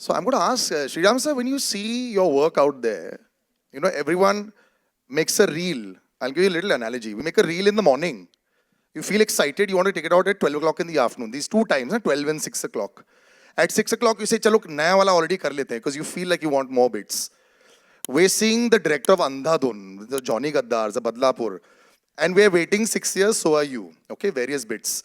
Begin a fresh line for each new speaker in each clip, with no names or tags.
So I'm going to ask Sriram sir, when you see your work out there, you know, everyone makes a reel. I'll give you a little analogy. We make a reel in the morning. You feel excited, you want to take it out at 12 o'clock in the afternoon. These two times, 12 and 6 o'clock. At 6 o'clock, you say, chalo, naya wala already kar lete hain, because you feel like you want more bits. We're seeing the director of Andhadhun, the Johnny Gaddar, the Badlapur. And we're waiting 6 years, so are you. Okay, various bits.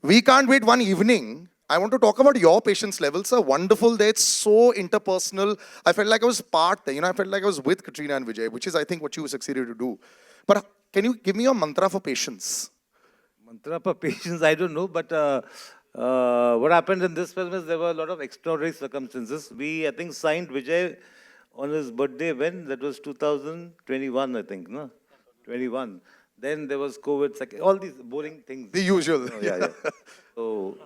We can't wait one evening. I want to talk about your patience levels, sir. Wonderful there. It's so interpersonal. I felt like I was part there. You know, I felt like I was with Katrina and Vijay, which is, I think, what you succeeded to do. But can you give me your mantra for patience?
Mantra for patience, I don't know, but what happened in this film is there were a lot of extraordinary circumstances. We, I think, signed Vijay on his birthday when? That was 2021, I think, no? 21. Then there was COVID, all these boring things.
The usual.
Oh, yeah. So,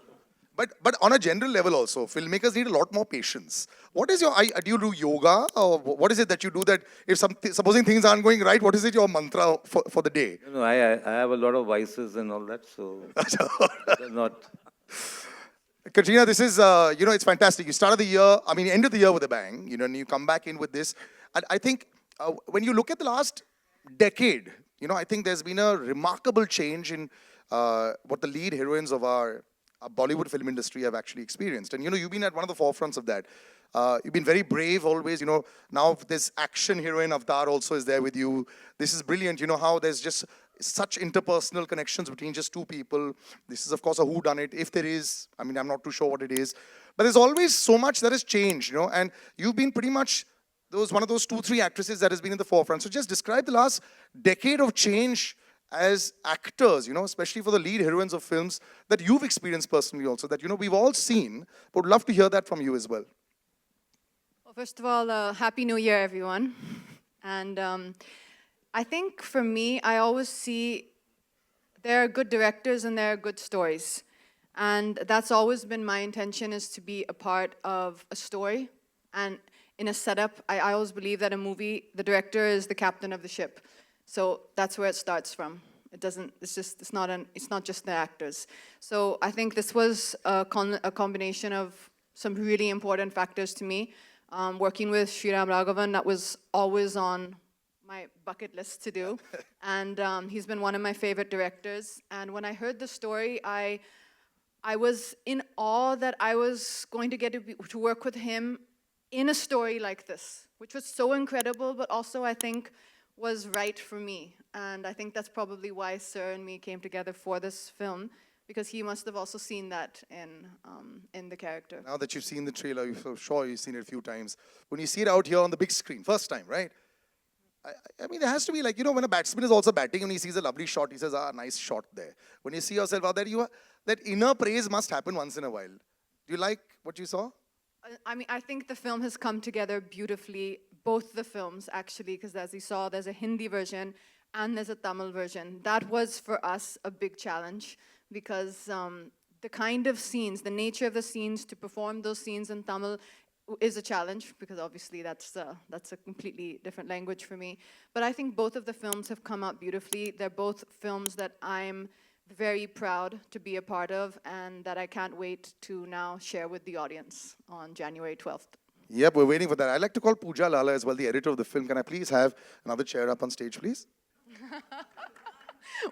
But on a general level also, filmmakers need a lot more patience. What is your, do you do yoga? Or what is it that you do that if supposing things aren't going right, what is it your mantra for the day?
you know, I have a lot of vices and all that, so they're not.
Katrina, this is, you know, it's fantastic. You started the year, I mean, end of the year with a bang, you know, and you come back in with this. And I think when you look at the last decade, you know, I think there's been a remarkable change in what the lead heroines of our Bollywood film industry have actually experienced. And, you know, you've been at one of the forefronts of that. You've been very brave always, you know. Now this action heroine Avatar also is there with you. This is brilliant, you know, how there's just such interpersonal connections between just two people. This is, of course, a whodunit, if there is. I mean, I'm not too sure what it is. But there's always so much that has changed, you know. And you've been pretty much one of those 2-3 actresses that has been in the forefront. So just describe the last decade of change as actors, you know, especially for the lead heroines of films that you've experienced personally also, that, you know, we've all seen, but would love to hear that from you as well.
Well, first of all, Happy New Year, everyone. And I think for me, I always see there are good directors and there are good stories. And that's always been my intention, is to be a part of a story. And in a setup, I always believe that a movie, the director is the captain of the ship. So that's where it starts from. It's not just the actors. So I think this was a combination of some really important factors to me. Working with Sriram Raghavan, that was always on my bucket list to do. And he's been one of my favorite directors. And when I heard the story, I was in awe that I was going to get to work with him in a story like this, which was so incredible, but also I think was right for me. And I think that's probably why Sir and me came together for this film, because he must have also seen that in the character.
Now that you've seen the trailer, I'm sure you've seen it a few times. When you see it out here on the big screen, first time, right? I mean, there has to be like, you know, when a batsman is also batting and he sees a lovely shot, he says, nice shot there. When you see yourself out there, that inner praise must happen once in a while. Do you like what you saw?
I mean, I think the film has come together beautifully, both the films actually, because as you saw, there's a Hindi version and there's a Tamil version. That was for us a big challenge, because the kind of scenes, the nature of the scenes, to perform those scenes in Tamil is a challenge, because obviously that's a completely different language for me. But I think both of the films have come out beautifully. They're both films that I'm very proud to be a part of, and that I can't wait to now share with the audience on January 12th.
Yep, we're waiting for that. I'd like to call Pooja Lala as well, the editor of the film. Can I please have another chair up on stage, please?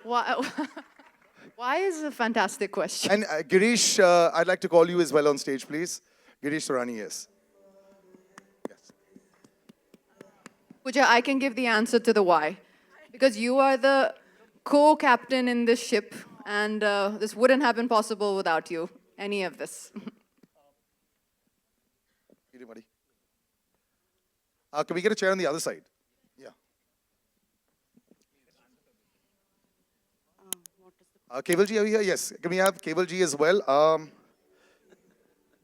Why is a fantastic question.
And Girish, I'd like to call you as well on stage, please. Girish Surani, yes.
Pooja, I can give the answer to the why. Because you are the co-captain in this ship, and this wouldn't have been possible without you, any of this.
Anybody? Can we get a chair on the other side? Yeah. Kevalji, are you here? Yes. Can we have Kevalji as well?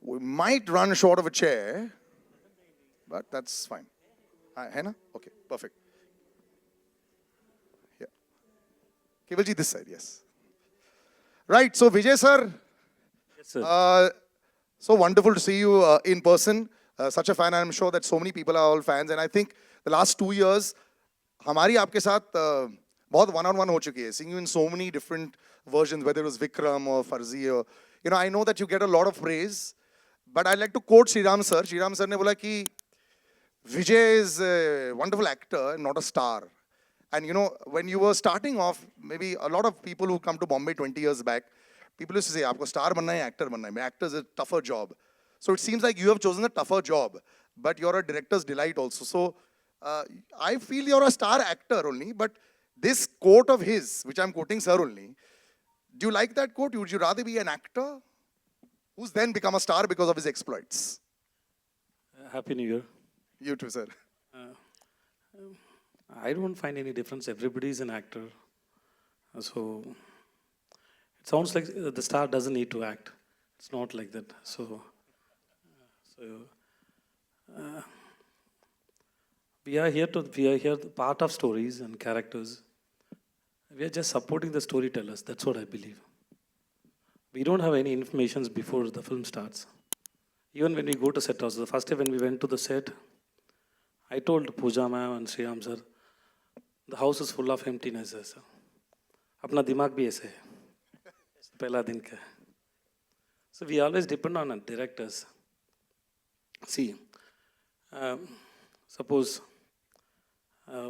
We might run short of a chair, but that's fine. Hannah? Okay, perfect. Yeah. Kevalji, this side, yes. Right, so Vijay sir.
Yes, sir.
So wonderful to see you in person. Such a fan, and I'm sure that so many people are all fans. And I think the last 2 years, हमारी आपके साथ बहुत one-on-one हो चुकी है. Seeing you in so many different versions, whether it was Vikram or Farzi, or, you know, I know that you get a lot of praise, But I'd like to quote Sriram sir. Sriram sir ने बोला कि Vijay is a wonderful actor, not a star. And you know, when you were starting off, maybe a lot of people who come to Bombay 20 years back, people used to say, आपको star बनना है, actor बनना है. Actor is a tougher job. So it seems like you have chosen a tougher job, but you're a director's delight also. So I feel you're a star actor only, but this quote of his, which I'm quoting sir only, do you like that quote? Would you rather be an actor who's then become a star because of his exploits?
Happy New Year.
You too, sir.
I don't find any difference. Everybody is an actor. So it sounds like the star doesn't need to act. It's not like that. So we are here part of stories and characters. We are just supporting the storytellers. That's what I believe. We don't have any information before the film starts. Even when we go to set also, the first day when we went to the set, I told Pooja ma'am and Sriram sir, the house is full of emptiness, sir. अपना दिमाग भी ऐसे है पहला दिन का. So we always depend on our directors. See, suppose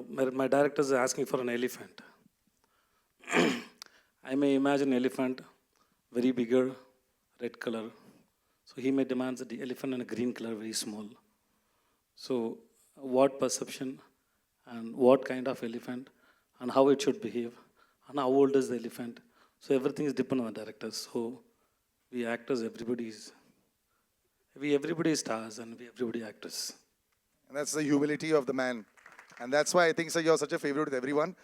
my director is asking for an elephant. I may imagine elephant very bigger, red color. So he may demand the elephant in a green color, very small. So what perception and what kind of elephant and how it should behave and how old is the elephant. So everything is dependent on the directors. So we actors, everybody is stars and we everybody actors.
And that's the humility of the man. And that's why I think, sir, you're such a favorite with everyone.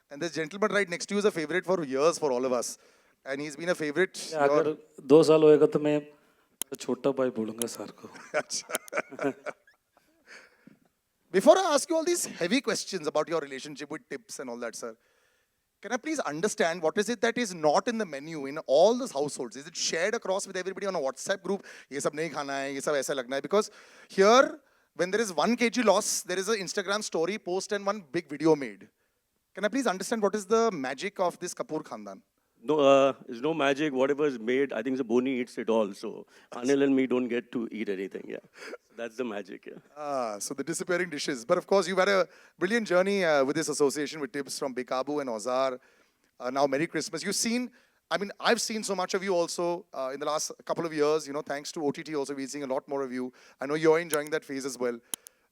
And this gentleman right next to you is a favorite for years for all of us. And he's been a favorite.
अगर 2 साल होएगा तो मैं छोटा भाई बोलूँगा sir को.
Before I ask you all these heavy questions about your relationship with tips and all that, sir, can I please understand what is it that is not in the menu in all those households? Is it shared across with everybody on a WhatsApp group? ये सब नहीं खाना है, ये सब ऐसा लगना है. Because here, when there is 1 kg loss, there is an Instagram story post and one big video made. Can I please understand what is the magic of this Kapoor Khandan?
No, there's no magic. Whatever is made, I think the Boni eats it all. So Anil and me don't get to eat anything. Yeah, that's the magic. Yeah.
So the disappearing dishes. But of course, you've had a brilliant journey with this association with tips from Bekabu and Ozar. Now, Merry Christmas. You've seen, I mean, I've seen so much of you also in the last couple of years. You know, thanks to OTT also, we're seeing a lot more of you. I know you're enjoying that phase as well.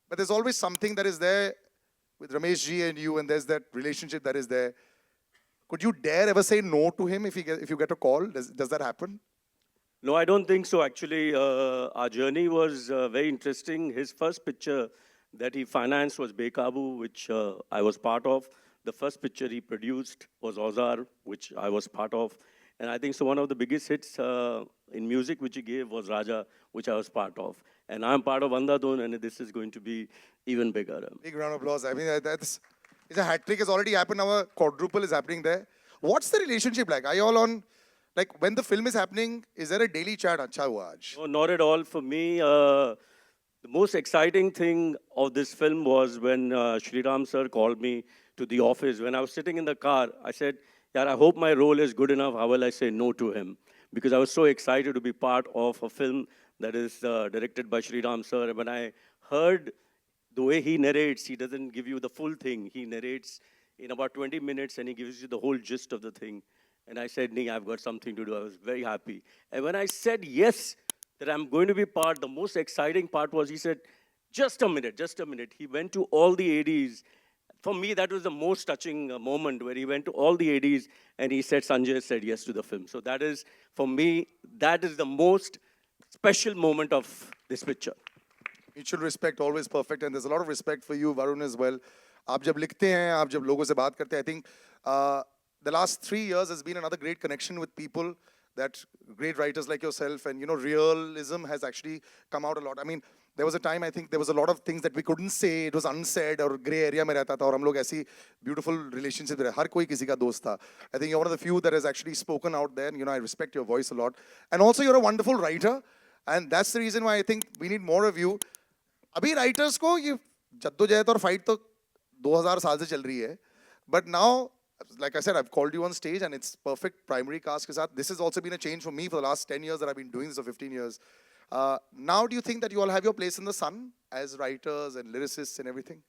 But there's always something that is there with Ramesh ji and you, and there's that relationship that is there. Could you dare ever say no to him if you get a call? Does that happen?
No, I don't think so. Actually, our journey was very interesting. His first picture that he financed was Bekabu, which I was part of. The first picture he produced was Ozar, which I was part of. And I think so one of the biggest hits in music which he gave was Raja, which I was part of. And I'm part of Andhadhun, and this is going to be even bigger.
Big round of applause. I mean, it's a hat trick has already happened. Now a quadruple is happening there. What's the relationship like? Are you all on, like when the film is happening, is there a daily chat? Acha hua aaj?
No, not at all. For me, the most exciting thing of this film was when Sriram sir called me to the office. When I was sitting in the car, I said, "Yaar, I hope my role is good enough. How will I say no to him?" Because I was so excited to be part of a film that is directed by Sriram sir. And when I heard the way he narrates, he doesn't give you the full thing. He narrates in about 20 minutes and he gives you the whole gist of the thing. And I said, "Nee, I've got something to do." I was very happy. And when I said yes, that I'm going to be part, the most exciting part was he said, just a minute. He went to all the ADs. For me, that was the most touching moment where he went to all the ADs and he said, Sanjay said yes to the film. So that is, for me, that is the most special moment of this picture.
Mutual respect, always perfect. And there's a lot of respect for you, Varun, as well. आप जब लिखते हैं, आप जब लोगों से बात करते हैं, I think the last 3 years has been another great connection with people, that great writers like yourself, and you know, realism has actually come out a lot. I mean, there was a time, I think there was a lot of things that we couldn't say, it was unsaid, और gray area में रहता था, और हम लोग ऐसी beautiful relationship रहे, हर कोई किसी का दोस्त था. I think you're one of the few that has actually spoken out there, and you know, I respect your voice a lot. And also you're a wonderful writer, and that's the reason why I think we need more of you. अभी writers को ये जद्दोजहद और fight तो 2000 साल से चल रही है, but now, like I said, I've called you on stage and it's perfect primary cast के साथ. This has also been a change for me for the last 10 years that I've been doing this, or 15 years. Now, do you think that you all have your place in the sun as writers and lyricists and everything?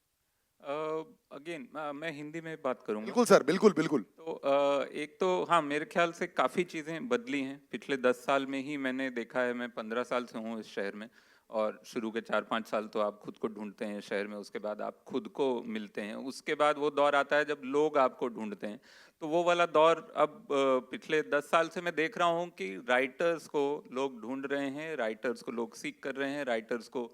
Again मैं हिंदी में बात करूंगा
बिल्कुल sir, बिल्कुल बिल्कुल.
तो एक तो हाँ मेरे ख्याल से काफ़ी चीज़ें बदली हैं पिछले 10 साल में ही मैंने देखा है मैं 15 साल से हूँ इस शहर में और शुरू के 4-5 साल तो आप खुद को ढूंढते हैं शहर में उसके बाद आप खुद को मिलते हैं उसके बाद वो दौर आता है जब लोग आपको ढूंढते हैं तो वो वाला दौर अब पिछले 10 साल से मैं देख रहा हूँ कि राइटर्स को लोग ढूंढ रहे हैं राइटर्स को लोग सीख कर रहे हैं राइटर्स को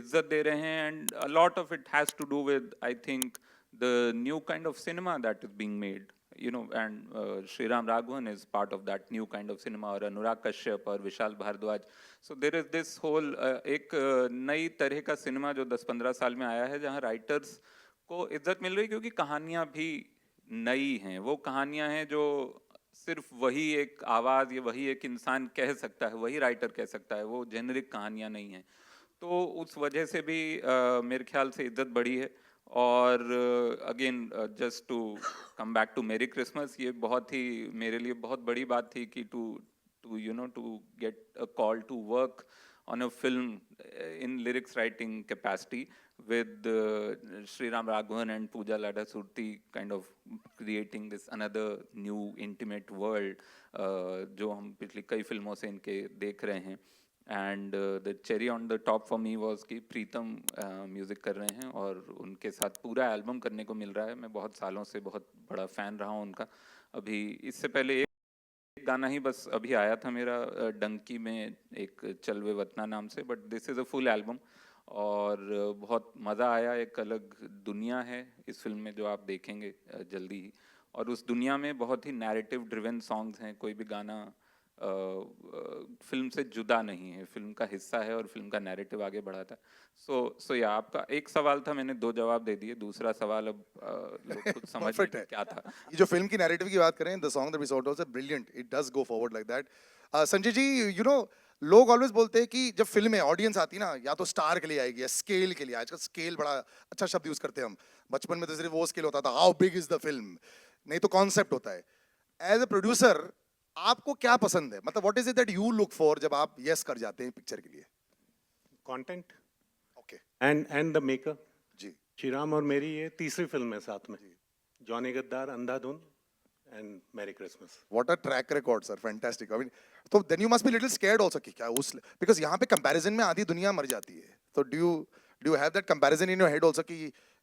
इज्जत दे रहे हैं and a lot of it has to do with I think the new kind of cinema that is being made, you know, and Sriram Raghavan is part of that new kind of cinema, or Anurag Kashyap or Vishal Bhardwaj. So there is this whole एक नई तरह का cinema जो 10-15 साल में आया है जहाँ राइटर्स को इज्जत मिल रही है क्योंकि कहानियाँ भी नई हैं वो कहानियाँ हैं जो सिर्फ वही एक आवाज़ या वही एक इंसान कह सकता है वही राइटर कह सकता है वो जेनरिक कहानियाँ नहीं हैं तो उस वजह से भी मेरे ख्याल से इज्जत बढ़ी है और again just to come back to Merry Christmas ये बहुत ही मेरे लिए बहुत बड़ी बात थी कि to you know to get a call to work on a film in lyrics writing capacity with Sriram Raghavan and Pooja Ladha Surti kind of creating this another new intimate world जो हम पिछली कई फिल्मों से इनके देख रहे हैं and the cherry on the top for me was कि प्रीतम म्यूज़िक कर रहे हैं और उनके साथ पूरा एल्बम करने को मिल रहा है मैं बहुत सालों से बहुत बड़ा फ़ैन रहा हूँ उनका अभी इससे पहले एक गाना ही बस अभी आया था मेरा डंकी में एक चलवे वतना नाम से but this is a full album और बहुत मज़ा आया एक अलग दुनिया है इस फिल्म में जो आप देखेंगे जल्दी ही और उस दुनिया में बहुत ही नैरेटिव ड्रिवन सॉन्ग्स हैं कोई भी गाना फिल्म से जुदा नहीं है फिल्म का हिस्सा है और फिल्म का नैरेटिव आगे बढ़ाता है सो या आपका एक सवाल था मैंने 2 जवाब दे दिए दूसरा सवाल अब लोग खुद समझ
Perfect है.
क्या था
ये जो फिल्म की नैरेटिव की बात करें the song that we shot was brilliant it does go forward like that Sanjay ji you know लोग ऑलवेज बोलते हैं कि जब फिल्म में ऑडियंस आती ना या तो स्टार के लिए आएगी या स्केल के लिए आजकल स्केल बड़ा अच्छा शब्द यूज करते हैं हम बचपन में तो सिर्फ वो स्केल होता था how big is the film नहीं तो कॉन्सेप्ट होता है एज अ प्रोड्यूसर आपको क्या पसंद है मतलब what is it that you look for जब आप यस कर जाते हैं पिक्चर के लिए
content
okay
and the maker
ji
Sriram और मेरी ये तीसरी फिल्म है साथ में Johnny Gaddaar Andhadhun and Merry Christmas
what a track record sir fantastic I mean तो then you must be little scared also कि क्या उस बिकॉज़ यहाँ पे कंपैरिजन में आधी दुनिया मर जाती है तो do you have that comparison in your head also कि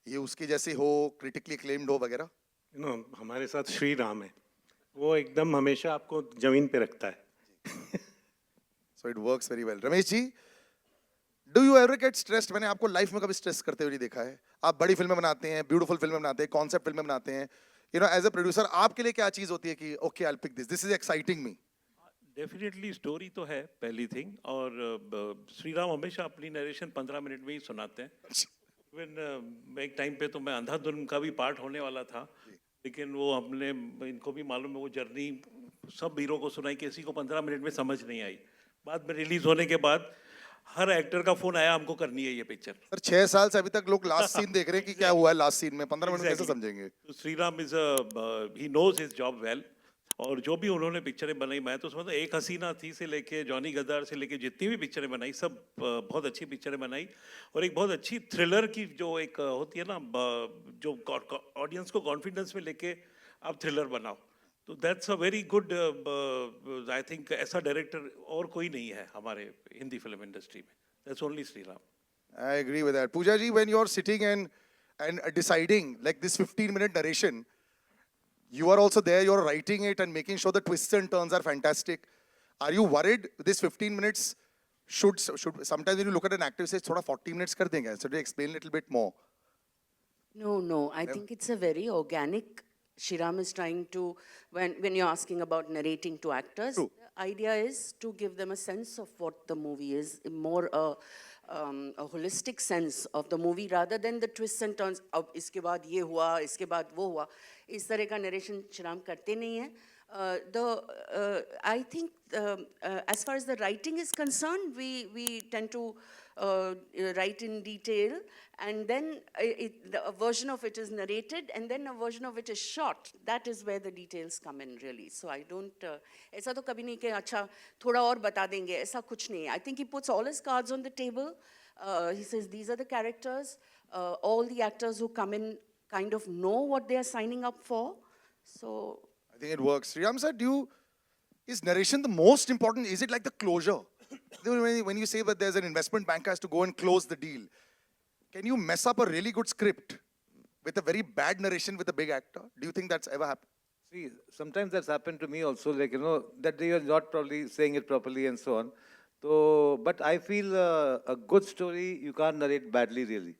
ये उसके जैसे हो क्रिटिकली अक्लेम्ड हो वगैरह
यू नो हमारे साथ श्री राम है वो एकदम हमेशा आपको जमीन पे रखता है
so it works very well Ramesh ji do you ever get stressed मैंने आपको लाइफ में कभी स्ट्रेस करते हुए नहीं देखा है आप बड़ी फिल्में बनाते हैं ब्यूटीफुल फिल्में बनाते हैं कॉन्सेप्ट फिल्में बनाते हैं you know as a producer आपके लिए क्या चीज होती है कि okay I will pick this is exciting me
definitely story तो है पहली थिंग और श्री राम हमेशा अपनी नरेशन 15 मिनट में ही सुनाते हैं इवन एक टाइम पे तो मैं अंधाधुन का भी पार्ट होने वाला था लेकिन वो हमने इनको भी मालूम है वो जर्नी सब हीरो को सुनाई किसी को 15 मिनट में समझ नहीं आई बाद में रिलीज होने के बाद हर एक्टर का फोन आया हमको करनी है ये पिक्चर
सर 6 साल से अभी तक लोग लास्ट सीन देख रहे हैं कि क्या हुआ है लास्ट सीन में 15 मिनट में कैसे समझेंगे
तो Shriram is he knows his job well और जो भी उन्होंने पिक्चरें बनाई मैं तो समझता एक हसीना थी से लेके जॉनी गद्दार से लेके जितनी भी पिक्चरें बनाई सब बहुत अच्छी पिक्चरें बनाई और एक बहुत अच्छी थ्रिलर की जो एक होती है ना जो ऑडियंस को कॉन्फिडेंस में लेके आप थ्रिलर बनाओ तो that's a very good I think ऐसा डायरेक्टर और कोई नहीं है हमारे हिंदी फिल्म इंडस्ट्री में that's only Shriram
I agree with that. Pooja ji, when you're sitting and deciding like this 15-minute narration, you are also there, you're writing it and making sure the twists and turns are fantastic. Are you worried this 15 minutes should sometimes when you look at an actor says thoda 40 minutes kar denga so to explain a little bit more?
No, I think it's a very organic. Shriram is trying to, when you're asking about narrating to actors,
True.
the idea is to give them a sense of what the movie is, more a holistic sense of the movie rather than the twists and turns. अब इसके बाद ये हुआ, इसके बाद वो हुआ, इस तरह का narration Shriram करते नहीं है. I think as far as the writing is concerned, we tend to write in detail, and then a version of it is narrated, and then a version of it is shot. That is where the details come in, really. So I don't, ऐसा तो कभी नहीं कि अच्छा थोड़ा और बता देंगे, ऐसा कुछ नहीं. I think he puts all his cards on the table. He says these are the characters. All the actors who come in kind of know what they are signing up for. So
I think it works. Sriram sir, is narration the most important? Is it like the closure? When you say that there's an investment banker has to go and close the deal, can you mess up a really good script with a very bad narration with a big actor? Do you think that's ever happened?
See, sometimes that's happened to me also, like, that they are not probably saying it properly and so on. So, but I feel a good story, you can't narrate badly really.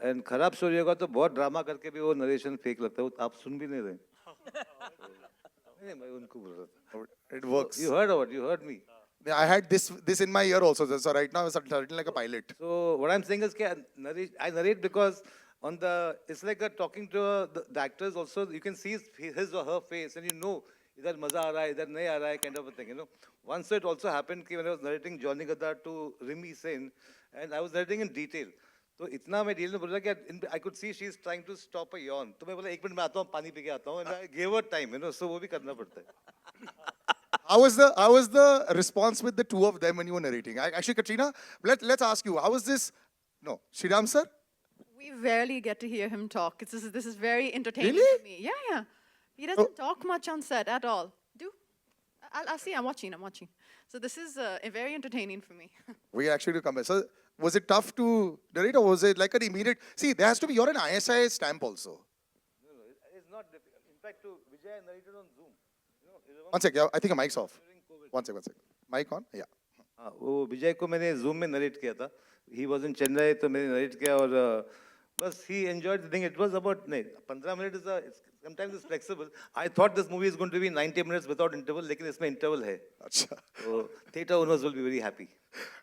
And खराब story होगा तो बहुत drama करके भी वो narration fake लगता है, वो आप सुन भी नहीं रहे. नहीं, मैं उनको बोल रहा था.
It works.
You heard what? You heard me.
I had this in my ear also. So right now it's starting like a pilot.
So what I'm saying is that I narrate because it's like talking to the actors also. You can see his or her face and इधर मजा आ रहा है, इधर नहीं आ रहा है, kind of a thing. Once it also happened when I was narrating Johnny Gaddar to Rimi Sen, and I was narrating in detail. तो इतना मैं डिटेल में बोल रहा कि I could see she is trying to stop a yawn. तो मैं बोला एक मिनट में आता हूँ, पानी पी के आता हूँ. And I gave her time, so वो भी करना पड़ता है.
How was the response with the two of them when you were narrating? Actually, Katrina, let's ask you, how was this? No, Sriram sir?
We rarely get to hear him talk. This is very entertaining
Really?
to me. Yeah. He doesn't talk much on set at all. I'll see, I'm watching. So this is very entertaining for me.
We actually do come back. So was it tough to narrate or was it like an immediate? See, there has to be, you're an ISI stamp also.
No, it's not difficult. In fact, to Vijay, I narrated on Zoom.
One sec, I think your mic's off. One sec. Mic on? Yeah.
वो विजय को मैंने Zoom में narrate किया था. He was in Chennai, तो मैंने narrate किया और बस he enjoyed the thing. It was about 15 minutes sometimes it's flexible. I thought this movie is going to be 90 minutes without interval, लेकिन इसमें interval है.
Achha.
So theatre owners will be very happy.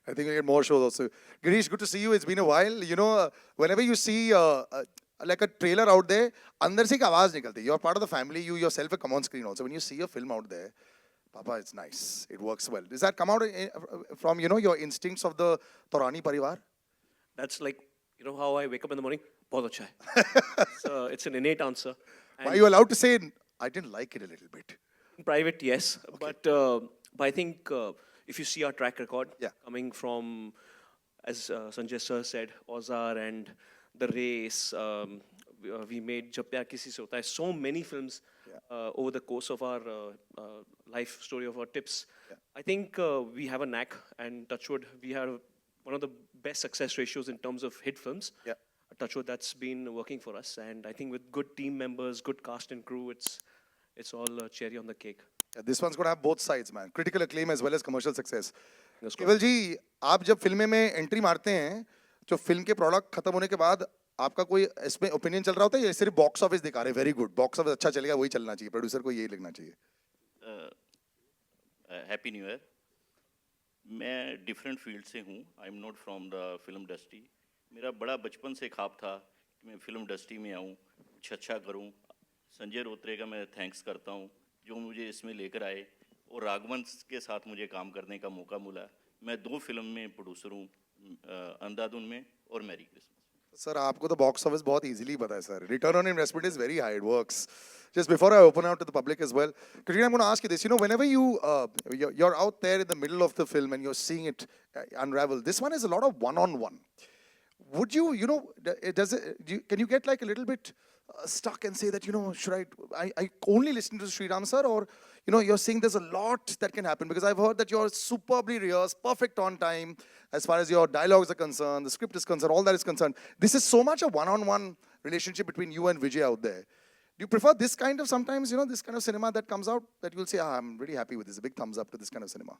I think we'll get more shows also. Girish, good to see you. It's been a while. Whenever you see like a trailer out there, अंदर से एक आवाज निकलती है. You're part of the family. You yourself come on screen also. When you see a film out there, Papa, it's nice. It works well. Does that come out from, your instincts of the Torani Parivar?
That's like, how I wake up in the morning? Bahut acha hai. So it's an innate answer. And
Are you allowed to say, I didn't like it a little bit?
in private, yes. But I think if you see our track record,
Yeah.
coming from, as Sanjay sir said, Ozar and The Race, we made Jab Pyar Kisi Se Hota Hai, so many films over the course of our life story of our tips.
Yeah.
I think we have a knack, and touchwood, we have one of the best success ratios in terms of hit films.
Yeah.
Touchwood, that's been working for us, and I think with good team members, good cast and crew, it's all cherry on the cake.
Yeah, this one's going to have both sides, man. Critical acclaim as well as commercial success.
That's
केवल जी, आप जब फिल्में में entry मारते हैं, जो film के product खत्म होने के बाद आपका कोई इसमें ओपिनियन चल रहा होता है या सिर्फ बॉक्स ऑफिस दिखा रहे हैं? वेरी गुड, बॉक्स ऑफिस अच्छा चलेगा वही चलना चाहिए, प्रोड्यूसर को यही लिखना चाहिए.
Happy new year. मैं डिफरेंट फील्ड से हूँ. I am not from the film industry. मेरा बड़ा बचपन से ख्वाब था कि मैं फिल्म इंडस्ट्री में आऊँ, कुछ अच्छा करूँ. संजय रोत्रे का मैं थैंक्स करता हूँ जो मुझे इसमें लेकर आए, और राघवन के साथ मुझे काम करने का मौका मिला. मैं 2 फिल्म में प्रोड्यूसर हूँ, अंधाधुन में और मैरी क्रिसमस.
सर, आपको तो बॉक्स ऑफिस बहुत इजीली पता है sir. Return on investment is very high. It works. Just before I open out to the public as well, Katrina, I'm going to ask you this. Whenever you're out there in the middle of the film and you're seeing it unravel, this one is a lot of one-on-one. Would you, can you get like a little bit stuck and say that, should I only listen to Sriram sir, or, you're saying there's a lot that can happen, because I've heard that you're superbly rehearsed, perfect on time, as far as your dialogues are concerned, the script is concerned, all that is concerned. This is so much a one-on-one relationship between you and Vijay out there. Do you prefer this kind of sometimes, this kind of cinema that comes out, that you'll say, I'm really happy with this, a big thumbs up to this kind of cinema,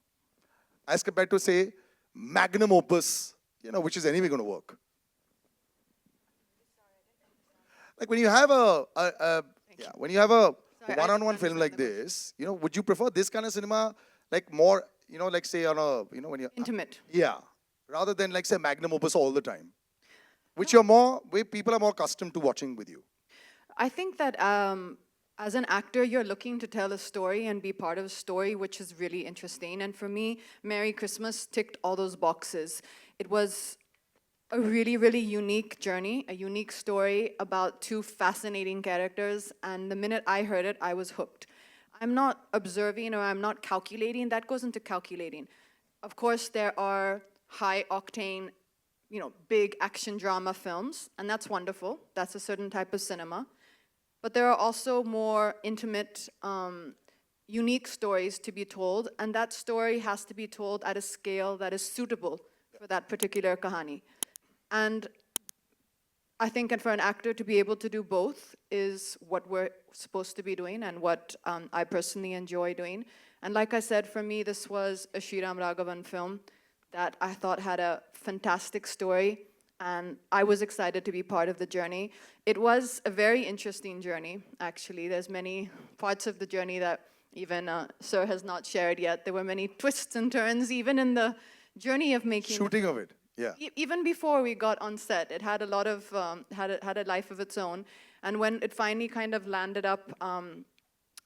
as compared to, say, magnum opus, which is anyway going to work? Like when you have when you have a
Sorry, I
one-on-one
didn't
film like
understand
this, would you prefer this kind of cinema, like more, like say on a, when you're
Intimate.
yeah, rather than like say magnum opus all the time, which people are more accustomed to watching with you?
I think that as an actor, you're looking to tell a story and be part of a story which is really interesting. And for me, Merry Christmas ticked all those boxes. It was a really, really unique journey, a unique story about two fascinating characters. And the minute I heard it, I was hooked. I'm not observing or I'm not calculating. That goes into calculating. Of course, there are high octane, big action drama films, and that's wonderful. That's a certain type of cinema. But there are also more intimate, unique stories to be told, and that story has to be told at a scale that is suitable for that particular kahani. And I think and for an actor to be able to do both is what we're supposed to be doing and what I personally enjoy doing. And like I said, for me, this was a Sriram Raghavan film that I thought had a fantastic story, and I was excited to be part of the journey. It was a very interesting journey, actually. There's many parts of the journey that even Sir has not shared yet. There were many twists and turns, even in the journey of making
Shooting of it, yeah.
even before we got on set, it had a lot of had a life of its own. And when it finally kind of landed up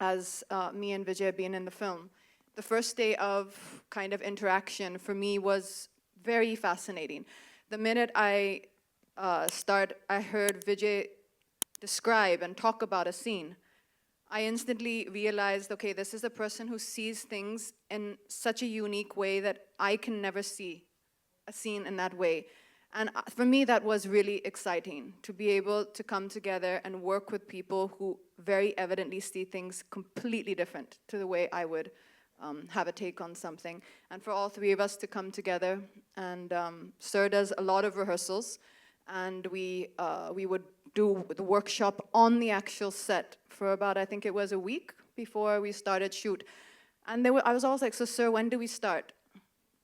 as me and Vijay being in the film, the first day of kind of interaction for me was very fascinating. The minute I heard Vijay describe and talk about a scene, I instantly realized, okay, this is a person who sees things in such a unique way that I can never see a scene in that way. And for me, that was really exciting, to be able to come together and work with people who very evidently see things completely different to the way I would have a take on something. And for all three of us to come together, and Sir does a lot of rehearsals, and we would do the workshop on the actual set for about, I think it was a week before we started shoot. And I was always like, so Sir, when do we start?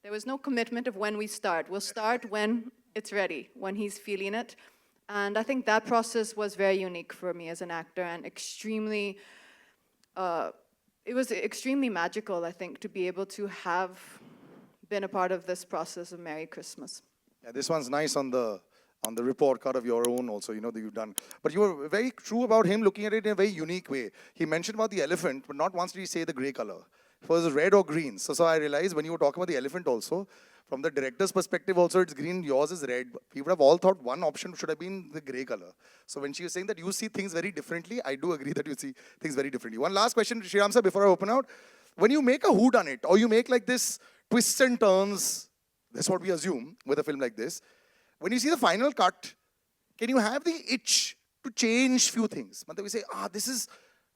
There was no commitment of when we start. We'll start when it's ready, when he's feeling it. And I think that process was very unique for me as an actor, and extremely, it was extremely magical, I think, to be able to have been a part of this process of Merry Christmas.
Yeah, this one's nice on the report card of your own also, that you've done. But you were very true about him looking at it in a very unique way. He mentioned about the elephant, but not once did he say the gray color. It was red or green. So I realized when you were talking about the elephant also, from the director's perspective also, it's green, yours is red. We would have all thought one option should have been the gray color. So when she was saying that you see things very differently, I do agree that you see things very differently. One last question, Sriram sir, before I open out. When you make a whodunit, or you make like this twists and turns, that's what we assume with a film like this, when you see the final cut, can you have the itch to change few things? We say, this is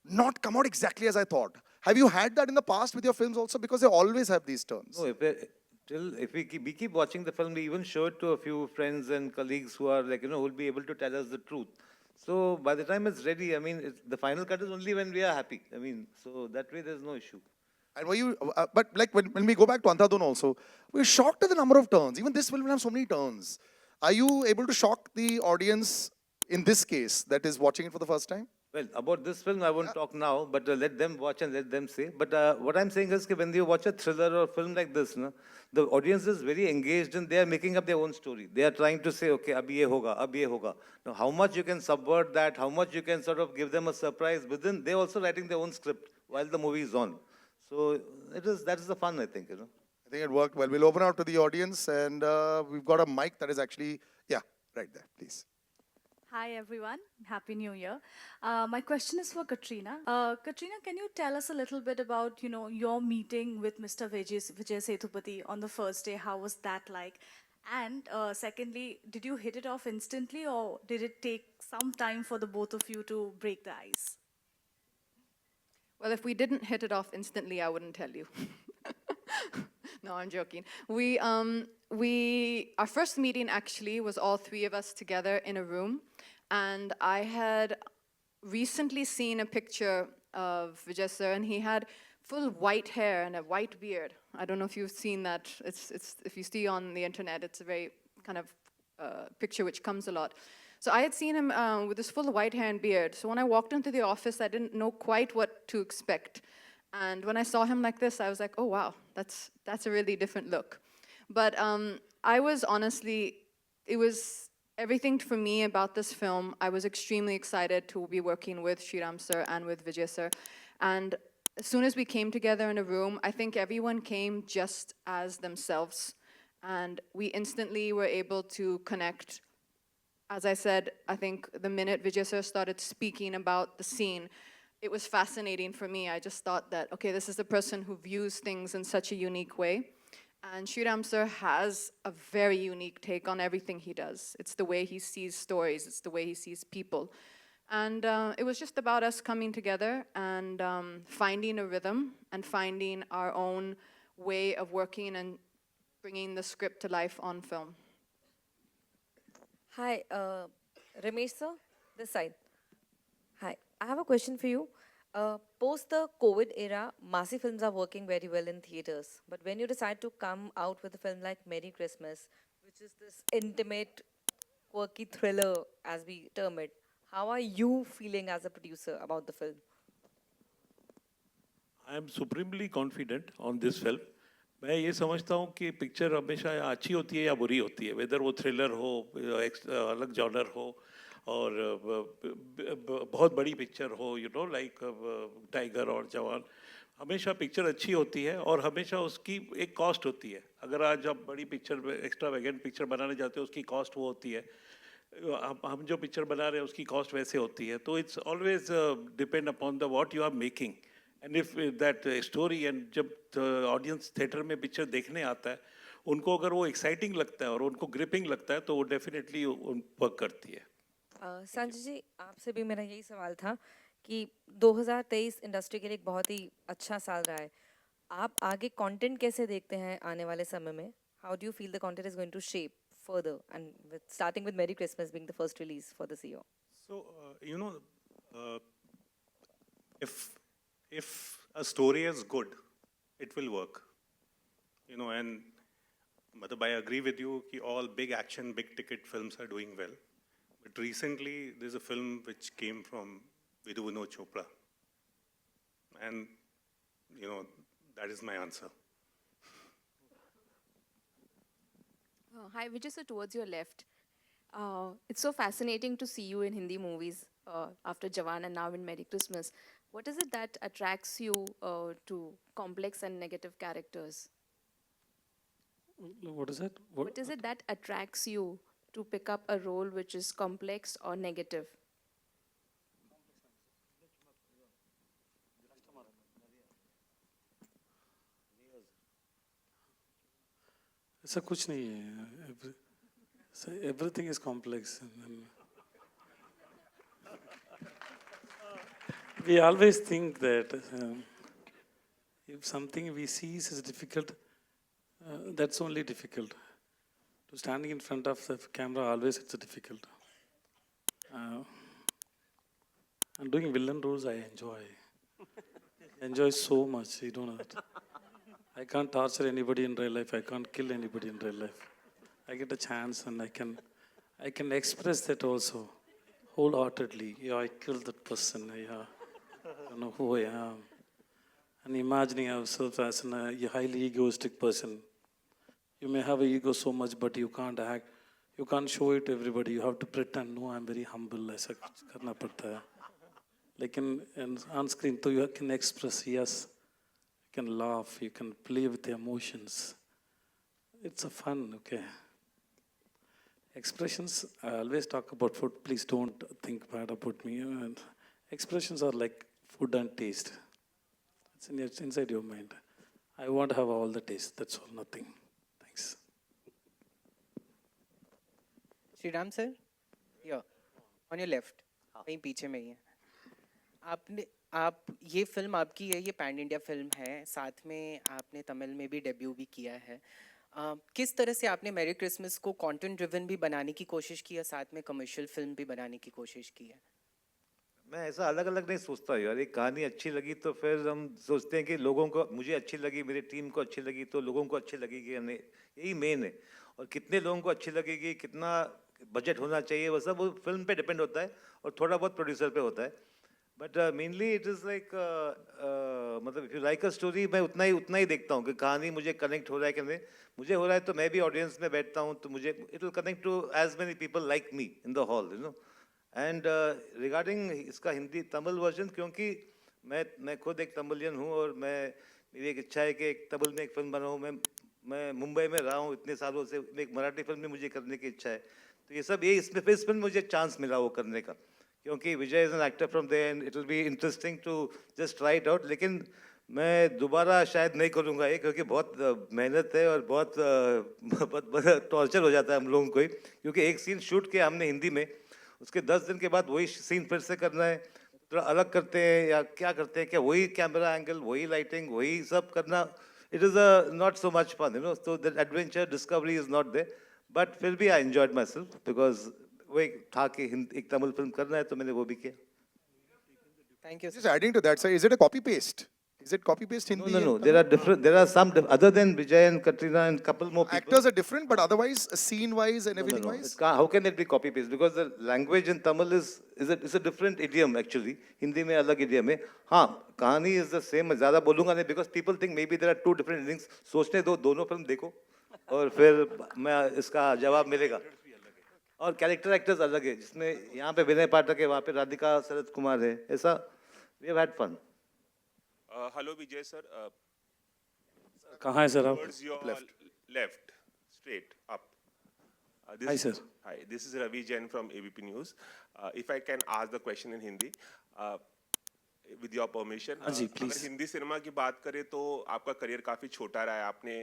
not come out exactly as I thought. Have you had that in the past with your films also? Because they always have these turns.
No, if we keep watching the film, we even show it to a few friends and colleagues who are like, who will be able to tell us the truth. So by the time it's ready, the final cut is only when we are happy. So that way there's no issue.
And were you, but like when we go back to Andhadhun also, we're shocked at the number of turns. Even this film will have so many turns. Are you able to shock the audience in this case that is watching it for the first time?
Well, about this film, I won't talk now, but let them watch and let them say. But what I'm saying is that when you watch a thriller or film like this, the audience is very engaged and they are making up their own story. They are trying to say, okay, ab ye hoga, ab ye hoga. Now, how much you can subvert that, how much you can sort of give them a surprise within, they're also writing their own script while the movie is on. So that is the fun, I think,
I think it worked well. We'll open out to the audience, and we've got a mic that is actually, right there, please.
Hi everyone, Happy New Year. My question is for Katrina. Katrina, can you tell us a little bit about, your meeting with Mr. Vijay Sethupathi on the first day? How was that like? And secondly, did you hit it off instantly, or did it take some time for the both of you to break the ice?
Well, if we didn't hit it off instantly, I wouldn't tell you. No, I'm joking. Our first meeting actually was all three of us together in a room, and I had recently seen a picture of Vijay sir, and he had full white hair and a white beard. I don't know if you've seen that. It's if you see on the internet, it's a very kind of picture which comes a lot. So I had seen him with this full white hair and beard. So when I walked into the office, I didn't know quite what to expect. And when I saw him like this, I was like, oh, wow, that's a really different look. But I was honestly, it was everything for me about this film. I was extremely excited to be working with Sriram sir and with Vijay sir. And as soon as we came together in a room, I think everyone came just as themselves. And we instantly were able to connect. As I said, I think the minute Vijay sir started speaking about the scene, it was fascinating for me. I just thought that, okay, this is the person who views things in such a unique way. And Sriram sir has a very unique take on everything he does. It's the way he sees stories, it's the way he sees people. And it was just about us coming together and finding a rhythm and finding our own way of working and bringing the script to life on film.
Hi, Ramesh sir, this side. Hi, I have a question for you. Post the COVID era, massive films are working very well in theaters. But when you decide to come out with a film like Merry Christmas, which is this intimate, quirky thriller, as we term it, how are you feeling as a producer about the film?
I am supremely confident on this film. मैं ये समझता हूँ कि picture हमेशा अच्छी होती है या बुरी होती है, वेदर वो थ्रिलर हो, अलग जॉनर हो, और बहुत बड़ी पिक्चर हो, यू नो लाइक टाइगर और जवान. हमेशा पिक्चर अच्छी होती है और हमेशा उसकी एक कॉस्ट होती है. अगर आज आप बड़ी पिक्चर, एक्स्ट्रा वैगेंट पिक्चर बनाने जाते हो, उसकी कॉस्ट वो होती है. हम जो पिक्चर बना रहे हैं उसकी कॉस्ट वैसे होती है. तो it's always depend upon the what you are making. And if that story, and जब ऑडियंस थिएटर में पिक्चर देखने आता है, उनको अगर वो एक्साइटिंग लगता है और उनको ग्रिपिंग लगता है, तो वो डेफिनेटली वर्क करती है.
संजय जी, आपसे भी मेरा यही सवाल था कि 2023 इंडस्ट्री के लिए एक बहुत ही अच्छा साल रहा है. आप आगे कंटेंट कैसे देखते हैं आने वाले समय में? How do you feel the content is going to shape further, and starting with Merry Christmas being the first release for this year?
So, if a story is good, it will work. And Madhub, I agree with you that all big action, big ticket films are doing well. But recently, there's a film which came from Vidhu Vinod Chopra. And, that is my answer.
Hi, Vijay, so towards your left. It's so fascinating to see you in Hindi movies after Jawan and now in Merry Christmas. What is it that attracts you to complex and negative characters?
What is that?
What is it that attracts you to pick up a role which is complex or negative?
ऐसा कुछ नहीं है. Everything is complex. We always think that if something we see is difficult, that's only difficult. To standing in front of the camera, always it's difficult. And doing villain roles, I enjoy so much. You don't know that. I can't torture anybody in real life. I can't kill anybody in real life. I get a chance and I can express that also wholeheartedly. Yeah, I killed that person. Yeah, I don't know who I am. And imagining ourselves as a highly egoistic person. You may have an ego so much, but you can't act. You can't show it to everybody. You have to pretend, no, I'm very humble. ऐसा करना पड़ता है. लेकिन on screen, तो you can express, yes. You can laugh, you can play with the emotions. It's a fun, okay. Expressions, I always talk about food. Please don't think bad about me. And expressions are like food and taste. It's inside your mind. I want to have all the taste. That's all, nothing. Thanks.
Sriram sir, here, on your left, कहीं पीछे में ही है. आप ये film आपकी है, ये pan India film है, साथ में आपने तमिल में भी डेब्यू भी किया है. किस तरह से आपने मैरी क्रिसमस को कंटेंट ड्रिवन भी बनाने की कोशिश की है, साथ में कमर्शियल फिल्म भी बनाने की कोशिश की है?
मैं ऐसा अलग अलग नहीं सोचता यार. एक कहानी अच्छी लगी तो फिर हम सोचते हैं कि लोगों को, मुझे अच्छी लगी, मेरी टीम को अच्छी लगी, तो लोगों को अच्छी लगेगी या नहीं, यही मेन है. और कितने लोगों को अच्छी लगेगी, कितना बजट होना चाहिए, वो सब वो फिल्म पे डिपेंड होता है और थोड़ा बहुत प्रोड्यूसर पे होता है. But mainly it is like मतलब if you like a story, मैं उतना ही देखता हूँ कि कहानी मुझे कनेक्ट हो रहा है कि नहीं. मुझे हो रहा है तो मैं भी ऑडियंस में बैठता हूँ, तो मुझे it will connect to as many people like me in the hall, you know. And regarding इसका हिंदी तमिल वर्जन, क्योंकि मैं खुद एक तमिलियन हूँ और मेरी एक इच्छा है कि एक तमिल में एक फिल्म बनाऊँ. मैं मुंबई में रहा हूँ इतने सालों से, एक मराठी फिल्म में मुझे करने की इच्छा है, तो ये सब ये इसमें मुझे चांस मिला वो करने का, क्योंकि Vijay is an actor from there and it will be interesting to just try it out. लेकिन मैं दोबारा शायद नहीं करूँगा ये, क्योंकि बहुत मेहनत है और बहुत टॉर्चर हो जाता है हम लोगों को ही, क्योंकि एक सीन शूट किया हमने हिंदी में, उसके 10 दिन के बाद वही सीन फिर से करना है, थोड़ा अलग करते हैं या क्या करते हैं, क्या वही कैमरा एंगल, वही लाइटिंग, वही सब करना, it is not so much fun, you know, so that adventure discovery is not there, but फिर भी I enjoyed myself, because वही था कि एक तमिल फिल्म करना है तो मैंने वो भी किया।
Thank you.
Just adding to that, sir, is it a copy paste? Is it copy paste Hindi?
No,
and
there
Tamil?
are different, there are some, other than Vijay and Katrina and couple more people.
Actors are different, but otherwise, scene-wise and
No,
everything
no.
wise.
How can it be copy paste? Because the language in Tamil is a different idiom actually. Hindi में अलग idiom है. हाँ, कहानी is the same. मैं ज़्यादा बोलूँगा नहीं, because people think maybe there are two different endings. सोचने दो, दोनों फिल्म देखो, और फिर मैं इसका जवाब मिलेगा। और कैरेक्टर एक्टर्स अलग है, जिसमें यहाँ पे विनय पाठक है, वहाँ पे राधिका शरद कुमार है, ऐसा we have had fun.
Hello Vijay sir.
कहाँ है सर आप?
Towards your left, straight up.
Hi sir.
Hi, this is Ravi Jain from ABP News. If I can ask the question in Hindi, with your permission.
हाँ जी, please.
अगर Hindi cinema की बात करें तो आपका करियर काफी छोटा रहा है, आपने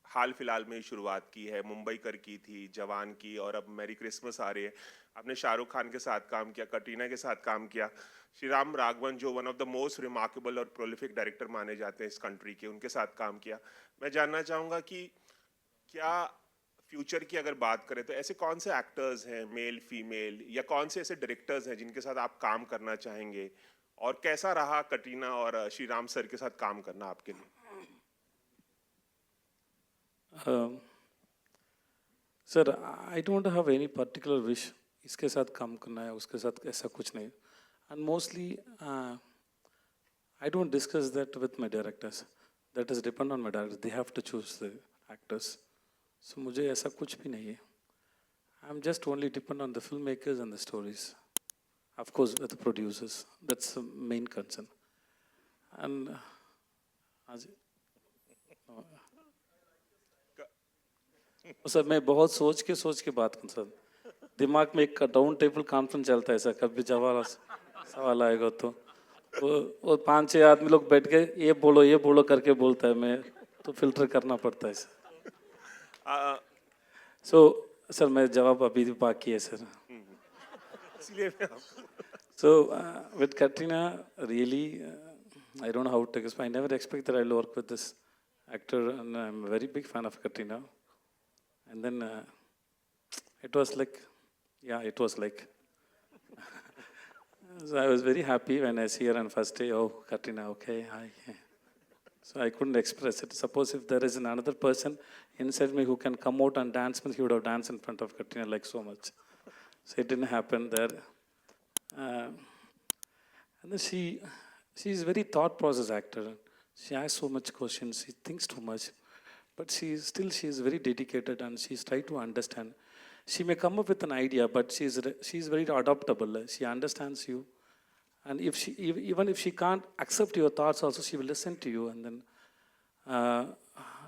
हाल फिलहाल में शुरुआत की है, मुंबई कर की थी, जवान की, और अब मैरी क्रिसमस आ रही है। आपने शाहरुख खान के साथ काम किया, कटरीना के साथ काम किया, श्रीराम राघवन जो one of the most remarkable और प्रोलिफिक डायरेक्टर माने जाते हैं इस कंट्री के, उनके साथ काम किया। मैं जानना चाहूँगा कि क्या फ्यूचर की अगर बात करें तो ऐसे कौन से एक्टर्स हैं, मेल फीमेल, या कौन से ऐसे डायरेक्टर्स हैं जिनके साथ आप काम करना चाहेंगे, और कैसा रहा कटरीना और श्रीराम सर के साथ काम करना आपके लिए?
Sir, I don't have any particular wish इसके साथ काम करना है, उसके साथ ऐसा कुछ नहीं, and mostly I don't discuss that with my directors, that is depend on my director, they have to choose the actors, so मुझे ऐसा कुछ भी नहीं है, I am just only depend on the film makers and the stories, of course with the producers, that's the main concern, and हाँ जी। Sir मैं बहुत सोच के बात करूँ सर, दिमाग में एक डाउन टेबल कॉन्फ्रेंस चलता है सर, कभी जवाब सवाल आएगा तो वो 5-6 आदमी लोग बैठ के ये बोलो करके बोलता है, मैं तो फिल्टर करना पड़ता है सर। सो सर मैं जवाब अभी बाकी है sir. So with Katrina really I don't know how to explain, I never expect that I will work with this actor, and I am very big fan of Katrina. And then it was like, it was like. So I was very happy when I see her on first day. Oh, Katrina, okay, hi. So I couldn't express it. Suppose if there is another person inside me who can come out and dance, he would have danced in front of Katrina like so much. So it didn't happen there. And then she is very thought process actor. She asks so much questions. She thinks too much. But she is very dedicated, and she's trying to understand. She may come up with an idea, but she's very adaptable. She understands you, and even if she can't accept your thoughts, also she will listen to you, and then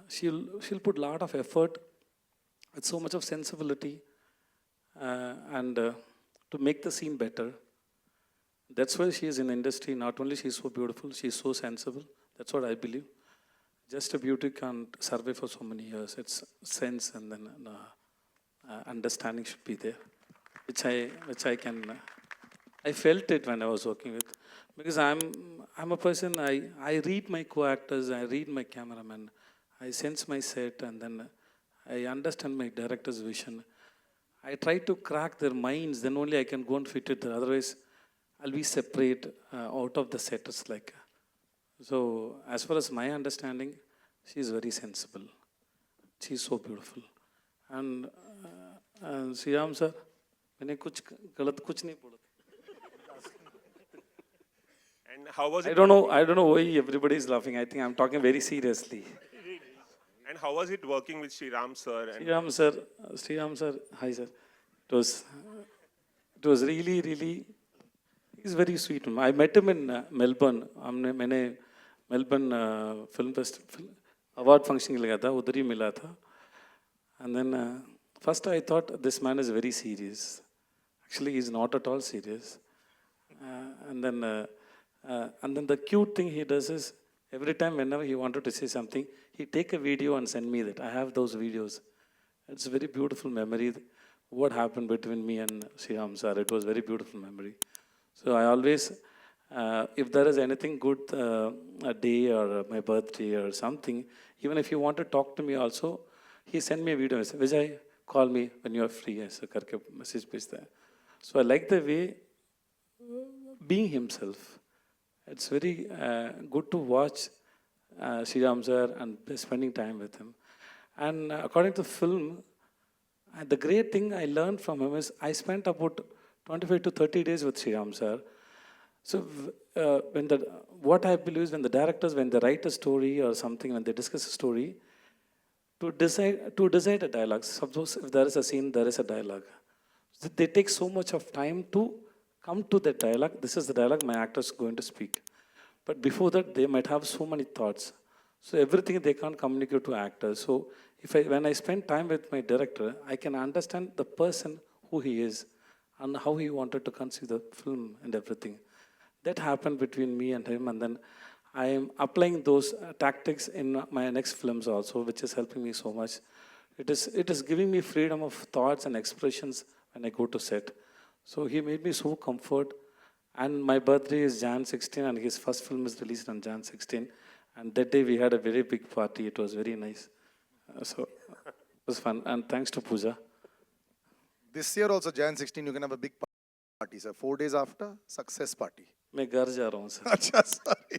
she'll put a lot of effort with so much of sensibility, and to make the scene better. That's why she is in the industry. Not only she's so beautiful, she's so sensible. That's what I believe. Just a beauty can't survive for so many years. It's sense and then understanding should be there, which I can. I felt it when I was working with, because I'm a person. I read my co-actors. I read my cameraman. I sense my set, and then I understand my director's vision. I try to crack their minds. Then only I can go and fit it there. Otherwise, I'll be separate out of the set. It's like. So, as far as my understanding, she is very sensible. She is so beautiful. And Sriram sir, मैंने कुछ गलत कुछ नहीं बोला.
And how was it?
I don't know why everybody is laughing. I think I'm talking very seriously.
And how was it working with Sriram sir?
Sriram sir, hi sir. It was really. He's very sweet. I met him in Melbourne. मैंने Melbourne Film Festival, award function गया था, उधर ही मिला था. And then first I thought this man is very serious. Actually, he's not at all serious. And then the cute thing he does is every time whenever he wanted to say something, he take a video and send me that. I have those videos. It's a very beautiful memory. What happened between me and Sriram sir, it was very beautiful memory. So I always, if there is anything good, a day or my birthday or something, even if you want to talk to me also, he sent me a video and said, Vijay, call me when you are free. ऐसा करके message भेजता है. So I like the way being himself. It's very good to watch Sriram sir and spending time with him. And according to film, the great thing I learned from him is I spent about 25 to 30 days with Sriram sir. So what I believe is when the directors, when they write a story or something, when they discuss a story, to decide a dialogue. Suppose if there is a scene, there is a dialogue. So they take so much of time to come to that dialogue. This is the dialogue my actor is going to speak. But before that, they might have so many thoughts. So everything they can't communicate to actors. So when I spend time with my director, I can understand the person, who he is, and how he wanted to conceive the film and everything. That happened between me and him, and then I am applying those tactics in my next films also, which is helping me so much. It is giving me freedom of thoughts and expressions when I go to set. So he made me so comfort. And my birthday is Jan 16, and his first film is released on Jan 16. And that day we had a very big party. It was very nice. So it was fun. And thanks to Pooja.
This year also, Jan 16, you can have a big party, sir. 4 days after, success party.
मैं घर जा रहा हूँ sir.
Acha, sorry.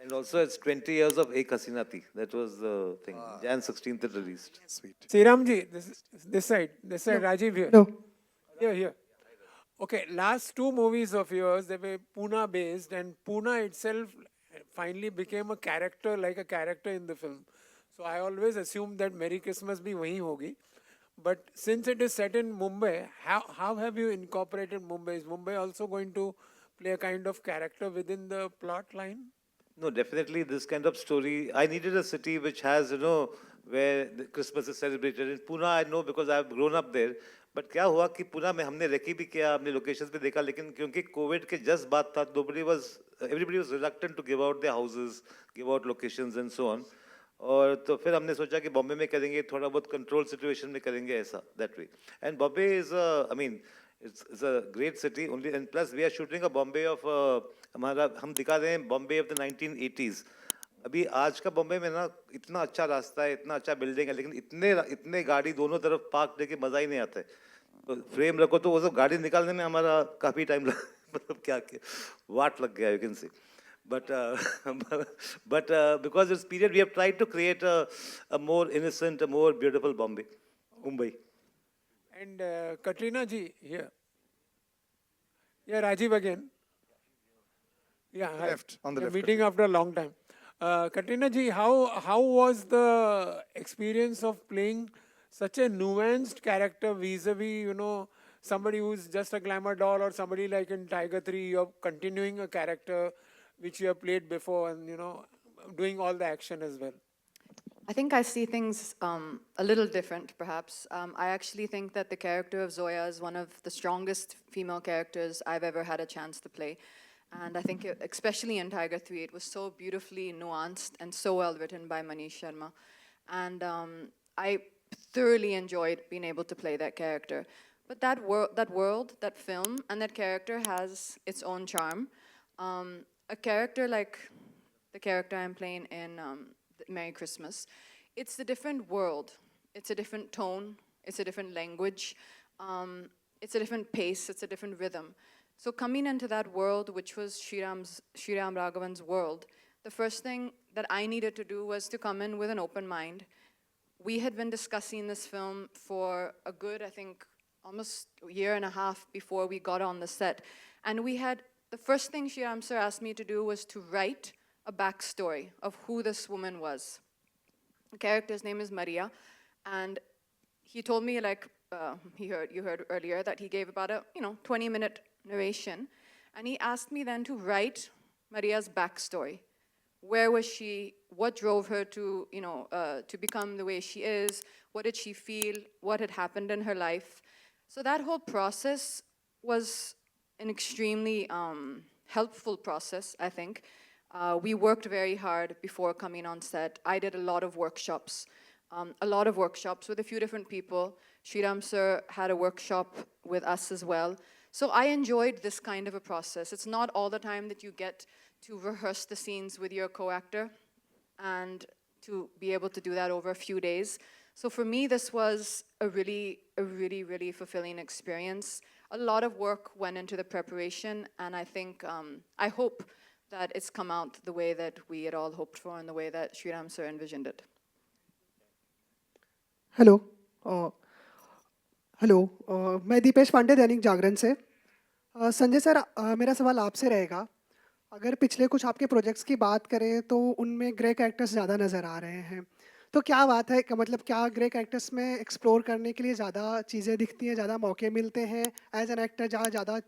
And also it's 20 years of Ek Hasina Thi. That was the thing. Jan 16th it released.
Sweet.
Sriram ji, this side, Rajiv here.
No.
Here. Okay, last two movies of yours, they were Pune based, and Pune itself finally became a character, like a character in the film. So I always assumed that Merry Christmas bhi wahi hogi. But since it is set in Mumbai, how have you incorporated Mumbai? Is Mumbai also going to play a kind of character within the plot line?
No, definitely this kind of story. I needed a city which has, where the Christmas is celebrated. In Pune, I know because I've grown up there. But क्या हुआ कि पुणे में हमने recce भी किया, हमने locations भी देखा, लेकिन क्योंकि कोविड के जस्ट बाद था, everybody was reluctant to give out their houses, give out locations and so on. और तो फिर हमने सोचा कि बॉम्बे में करेंगे, थोड़ा बहुत कंट्रोल सिचुएशन में करेंगे ऐसा, that way. And Bombay is, it's a great city. Only, and plus we are shooting a Bombay of हम दिखा रहे हैं Bombay of the 1980s. अभी आज का बॉम्बे में ना इतना अच्छा रास्ता है, इतना अच्छा बिल्डिंग है, लेकिन इतने गाड़ी दोनों तरफ पार्क देके मजा ही नहीं आता है. तो फ्रेम रखो तो वो सब गाड़ी निकालने में हमारा काफी टाइम मतलब क्या वाट लग गया, you can say. But because this period we have tried to create a more innocent, a more beautiful Mumbai.
And Katrina ji here. Yeah, Rajiv again. Yeah,
Left, on the left.
Meeting after a long time. Katrina ji, how was the experience of playing such a nuanced character vis-a-vis, somebody who's just a glamour doll, or somebody like in Tiger 3, you're continuing a character which you have played before and, doing all the action as well?
I think I see things a little different, perhaps. I actually think that the character of Zoya is one of the strongest female characters I've ever had a chance to play. And I think, especially in Tiger 3, it was so beautifully nuanced and so well written by Manish Sharma. And I thoroughly enjoyed being able to play that character. But that world, that film, and that character has its own charm. A character like the character I'm playing in Merry Christmas, it's a different world. It's a different tone. It's a different language. It's a different pace. It's a different rhythm. So coming into that world, which was Sriram Raghavan's world, the first thing that I needed to do was to come in with an open mind. We had been discussing this film for a good, I think, almost a year and a half before we got on the set. And the first thing Sriram sir asked me to do was to write a backstory of who this woman was. The character's name is Maria, and he told me, you heard earlier, that he gave about a 20-minute narration, and he asked me then to write Maria's backstory. Where was she? What drove her to, to become the way she is? What did she feel? What had happened in her life? So that whole process was an extremely helpful process, I think. We worked very hard before coming on set. I did a lot of workshops with a few different people. Sriram sir had a workshop with us as well. So I enjoyed this kind of a process. It's not all the time that you get to rehearse the scenes with your co-actor and to be able to do that over a few days. So for me, this was a really, really fulfilling experience. A lot of work went into the preparation, and I think, I hope that it's come out the way that we had all hoped for and the way that Sriram sir envisioned it.
Hello hello मैं दीपेश पांडे दैनिक जागरण से Sanjay sir मेरा सवाल आपसे रहेगा अगर पिछले कुछ आपके प्रोजेक्ट्स की बात करें तो उनमें ग्रे कैरेक्टर्स ज़्यादा नज़र आ रहे हैं तो क्या बात है कि मतलब क्या ग्रे कैरेक्टर्स में एक्सप्लोर करने के लिए ज़्यादा चीज़ें दिखती हैं ज़्यादा मौके मिलते हैं एज एन एक्टर जहाँ ज़्यादा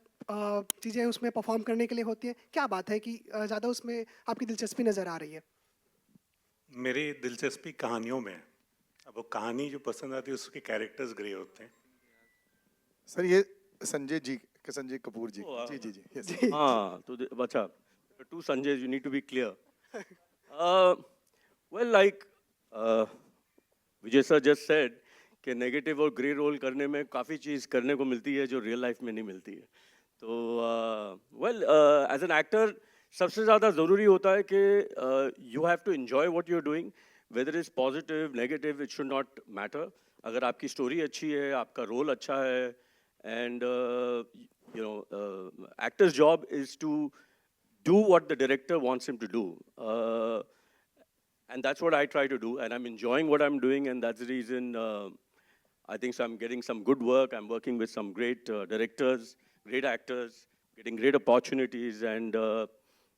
चीज़ें उसमें परफॉर्म करने के लिए होती हैं क्या बात है कि ज़्यादा उसमें आपकी दिलचस्पी नज़र आ रही है
मेरी दिलचस्पी कहानियों में है अब वो कहानी जो पसंद आती है उसके कैरेक्टर्स ग्रे होते हैं
सर ये संजय कपूर जी जी जी जी yes.
हाँ तो अच्छा two Sanjays you need to be clear. Well like Vijay sir just said कि नेगेटिव और ग्रे रोल करने में काफ़ी चीज़ करने को मिलती है जो रियल लाइफ में नहीं मिलती है तो वेल एज एन एक्टर सबसे ज़्यादा ज़रूरी होता है कि you have to enjoy what you are doing whether is positive negative it should not matter अगर आपकी स्टोरी अच्छी है आपका रोल अच्छा है and you know actor's job is to do what the director wants him to do. And that's what I try to do. And I'm enjoying what I'm doing. And that's the reason I think so I'm getting some good work. I'm working with some great directors, great actors, getting great opportunities. And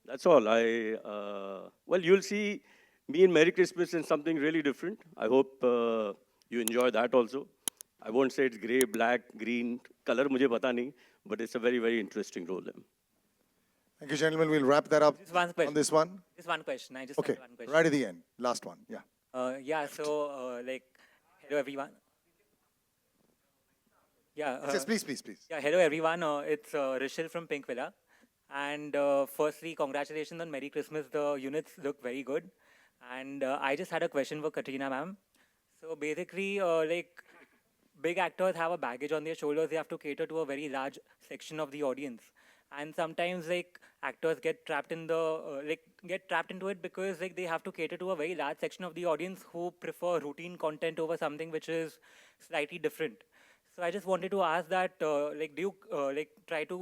that's all. Well, you'll see me in Merry Christmas in something really different. I hope you enjoy that also. I won't say it's gray, black, green, color mujhe pata nahi, but it's a very, very interesting role.
Thank you, gentlemen. We'll wrap that up on this one.
Just one question. I just
Okay,
had one question.
right at the end. Last one. Yeah.
Yeah, so, like, hello, everyone. Yeah.
Yes, please.
Yeah, hello, everyone. It's Rishil from Pink Villa. And firstly, congratulations on Merry Christmas. The units look very good. And I just had a question for Katrina, ma'am. So basically, like, big actors have a baggage on their shoulders. They have to cater to a very large section of the audience. And sometimes, like, actors get trapped in the, get trapped into it because, like, they have to cater to a very large section of the audience who prefer routine content over something which is slightly different. So I just wanted to ask that, like, do you, like, try to,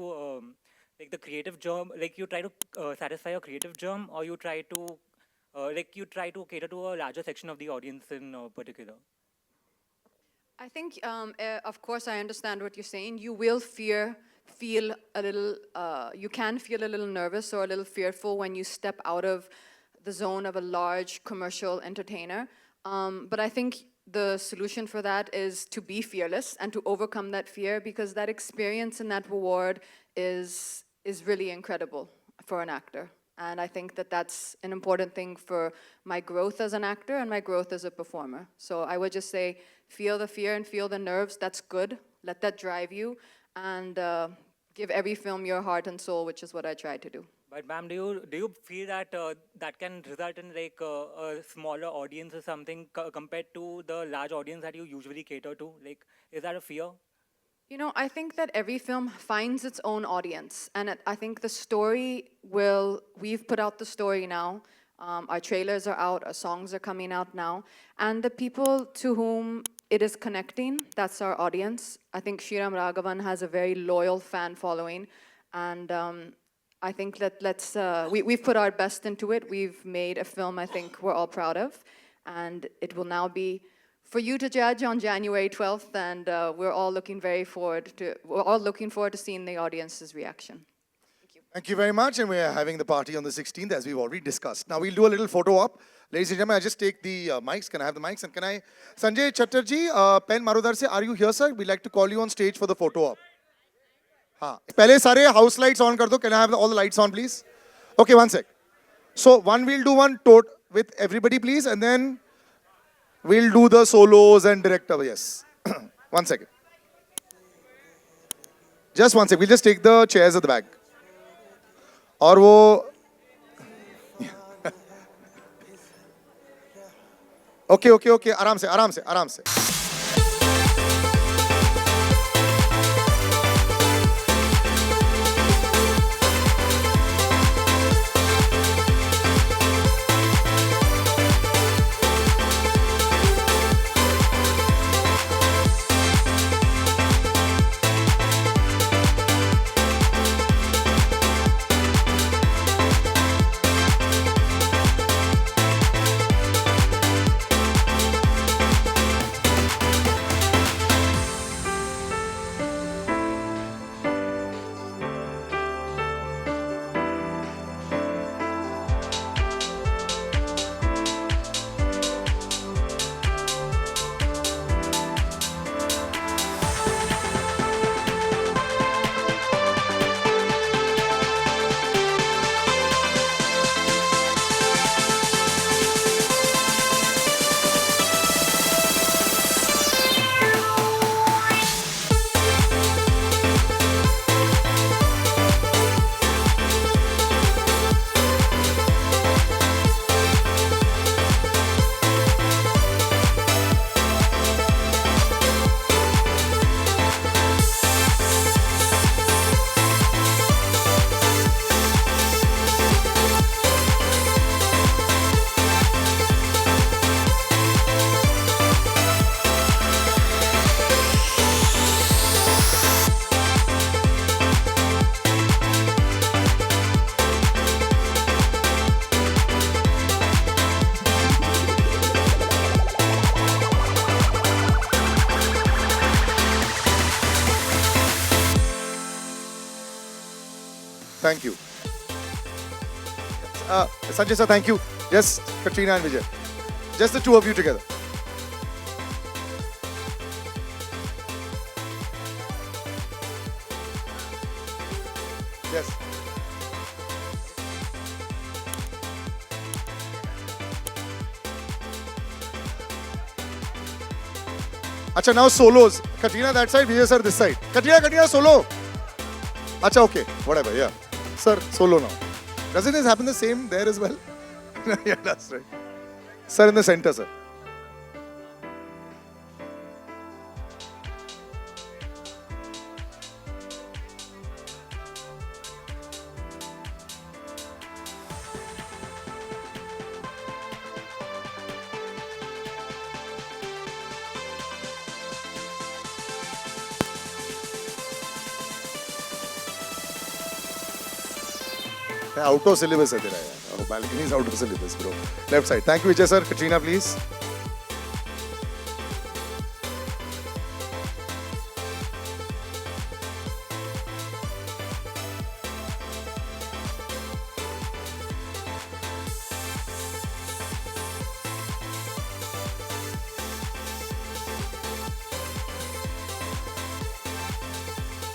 like, the creative germ, like, you try to satisfy your creative germ, or you try to, like, you try to cater to a larger section of the audience in particular?
I think, of course, I understand what you're saying. You will feel a little, you can feel a little nervous or a little fearful when you step out of the zone of a large commercial entertainer. But I think the solution for that is to be fearless and to overcome that fear, because that experience and that reward is really incredible for an actor. And I think that that's an important thing for my growth as an actor and my growth as a performer. So I would just say, feel the fear and feel the nerves. That's good. Let that drive you. And give every film your heart and soul, which is what I try to do.
But ma'am, do you feel that that can result in like a smaller audience or something compared to the large audience that you usually cater to? Like, is that a fear?
You know, I think that every film finds its own audience. And I think the story we've put out the story now. Our trailers are out, our songs are coming out now. And the people to whom it is connecting, that's our audience. I think Sriram Raghavan has a very loyal fan following. And I think that we've put our best into it. We've made a film I think we're all proud of. And it will now be for you to judge on January 12th. And we're all looking forward to seeing the audience's reaction.
Thank you very much. And we are having the party on the 16th, as we've already discussed. Now we'll do a little photo op. Ladies and gentlemen, I just take the mics. Can I have the mics? And can I, Sanjay Chatterjee, Pen Marudar se, are you here, sir? We'd like to call you on stage for the photo op. हाँ, पहले सारे house lights on कर दो. Can I have all the lights on, please? Okay, one sec. So we'll do one with everybody, please, and then we'll do the solos and director. Yes. 1 second. Just 1 second. We'll just take the chairs at the back. और वो okay. आराम से. Thank you. Sanjay sir, thank you. Just Katrina and Vijay. Just the two of you together. Yes. Acha, now solos. Katrina that side, Vijay sir this side. Katrina solo. Acha, okay. Whatever, yeah. Sir, solo now. Doesn't this happen the same there as well? Yeah, that's right. Sir, in the center, sir. Out of syllabus है तेरा यार. Balcony is out of syllabus, bro. Left side. Thank you, Vijay sir. Katrina, please.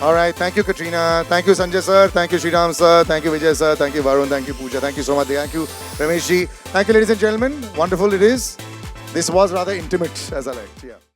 All right, thank you, Katrina. Thank you, Sanjay sir. Thank you, Sriram sir. Thank you, Vijay sir. Thank you, Varun. Thank you, Pooja. Thank you so much. Thank you, Ramesh ji. Thank you, ladies and gentlemen. Wonderful it is. This was rather intimate, as I liked. Yeah.